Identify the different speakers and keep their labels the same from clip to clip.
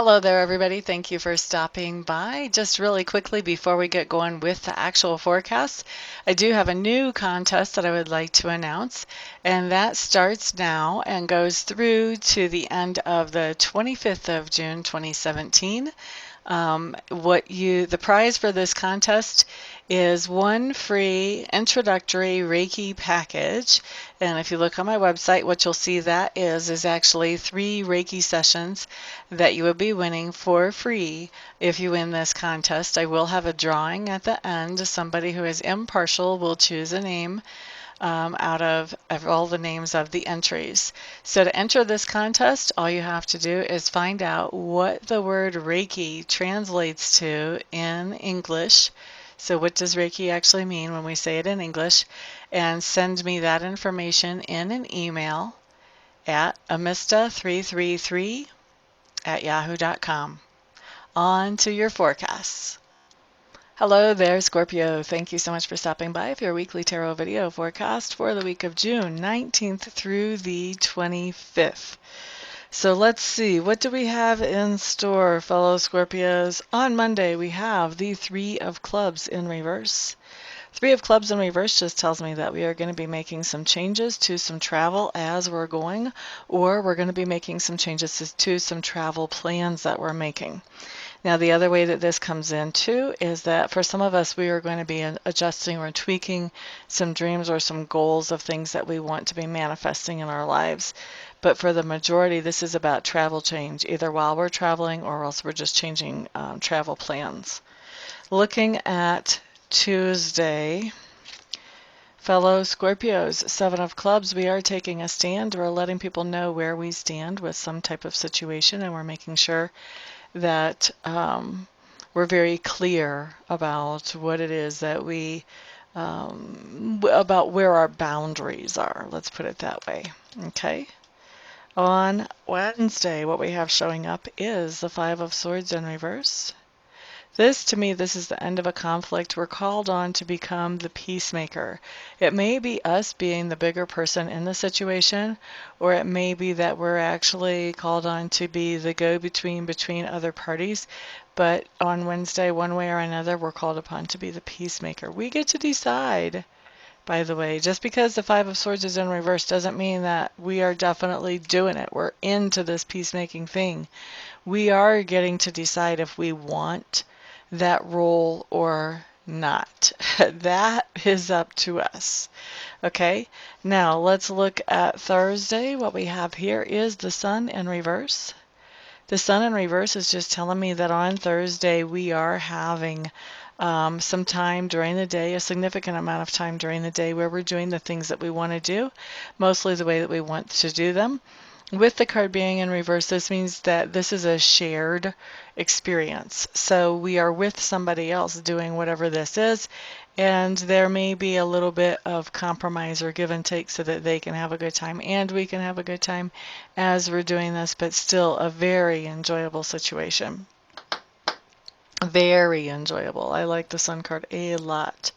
Speaker 1: Hello there, everybody. Thank you for stopping by. Just really quickly before we get going with the actual forecast, I do have a new contest that I would like to announce, and that starts now and goes through to the end of the 25th of June 2017. The prize for this contest is one free introductory Reiki package. And if you look on my website, what you'll see that is actually 3 Reiki sessions that you will be winning for free if you win this contest. I will have a drawing at the end. Somebody who is impartial will choose a name out of all the names of the entries. So to enter this contest, all you have to do is find out what the word Reiki translates to in English. So what does Reiki actually mean when we say it in English? And send me that information in an email at amista333@yahoo.com. On to your forecasts. Hello there, Scorpio. Thank you so much for stopping by for your weekly tarot video forecast for the week of June 19th through the 25th. So let's see, what do we have in store, fellow Scorpios? On Monday, we have the Three of Clubs in reverse. Three of Clubs in reverse just tells me that we are going to be making some changes to some travel as we're going, or we're going to be making some changes to some travel plans that we're making. Now, the other way that this comes in too is that for some of us, we are going to be adjusting or tweaking some dreams or some goals of things that we want to be manifesting in our lives. But for the majority, this is about travel change, either while we're traveling or else we're just changing travel plans. Looking at Tuesday, fellow Scorpios, 7 of Clubs, we are taking a stand. We're letting people know where we stand with some type of situation, and we're making sure that we're very clear about what it is that about where our boundaries are. Let's put it that way. Okay. On Wednesday, what we have showing up is the Five of Swords in reverse. To me, this is the end of a conflict. We're called on to become the peacemaker. It may be us being the bigger person in the situation, or it may be that we're actually called on to be the go-between between other parties. But on Wednesday, one way or another, we're called upon to be the peacemaker. We get to decide, by the way. Just because the Five of Swords is in reverse doesn't mean that we are definitely doing it. We're into this peacemaking thing. We are getting to decide if we want that role or not. That is up to us. Okay, now let's look at Thursday. What we have here is the Sun in reverse. The Sun in reverse is just telling me that on Thursday we are having some time during the day, a significant amount of time during the day where we're doing the things that we want to do, mostly the way that we want to do them. With the card being in reverse, this means that this is a shared experience. So we are with somebody else doing whatever this is, and there may be a little bit of compromise or give and take so that they can have a good time and we can have a good time as we're doing this, but still a very enjoyable situation. Very enjoyable. I like the Sun card a lot.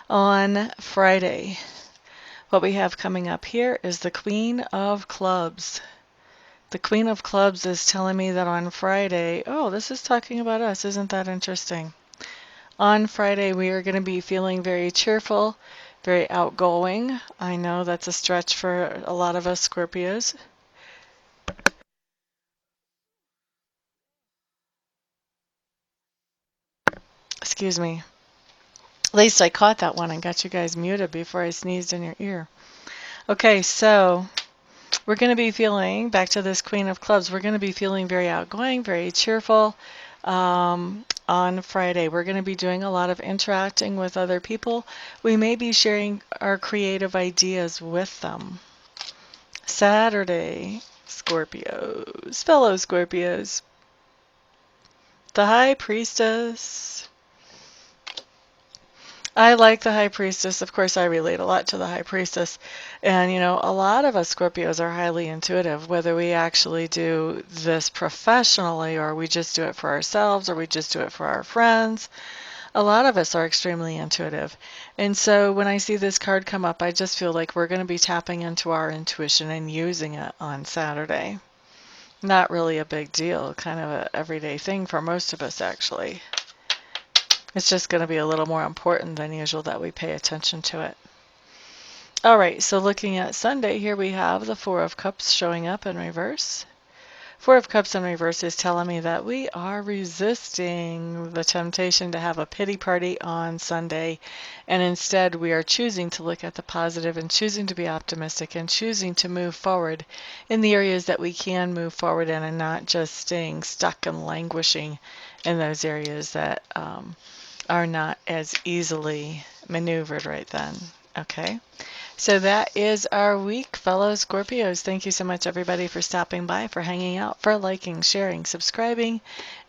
Speaker 1: On Friday, what we have coming up here is the Queen of Clubs. The Queen of Clubs is telling me that on Friday, oh, this is talking about us. Isn't that interesting? On Friday, we are going to be feeling very cheerful, very outgoing. I know that's a stretch for a lot of us Scorpios. Excuse me. At least I caught that one and got you guys muted before I sneezed in your ear. Okay, so we're going to be feeling, back to this Queen of Clubs, we're going to be feeling very outgoing, very cheerful. On Friday, we're going to be doing a lot of interacting with other people. We may be sharing our creative ideas with them. Saturday, Scorpios, fellow Scorpios, the High Priestess. I like the High Priestess. Of course, I relate a lot to the High Priestess. And, you know, a lot of us Scorpios are highly intuitive, whether we actually do this professionally or we just do it for ourselves or we just do it for our friends. A lot of us are extremely intuitive. And so when I see this card come up, I just feel like we're going to be tapping into our intuition and using it on Saturday. Not really a big deal, kind of an everyday thing for most of us, actually. It's just going to be a little more important than usual that we pay attention to it. All right, so looking at Sunday, here we have the Four of Cups showing up in reverse. Four of Cups in reverse is telling me that we are resisting the temptation to have a pity party on Sunday, and instead we are choosing to look at the positive and choosing to be optimistic and choosing to move forward in the areas that we can move forward in, and not just staying stuck and languishing in those areas that are not as easily maneuvered right then. Okay? So that is our week, fellow Scorpios. Thank you so much, everybody, for stopping by, for hanging out, for liking, sharing, subscribing,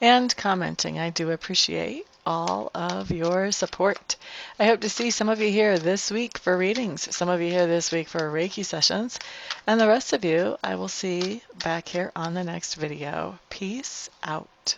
Speaker 1: and commenting. I do appreciate all of your support. I hope to see some of you here this week for readings, some of you here this week for Reiki sessions, and the rest of you I will see back here on the next video. Peace out.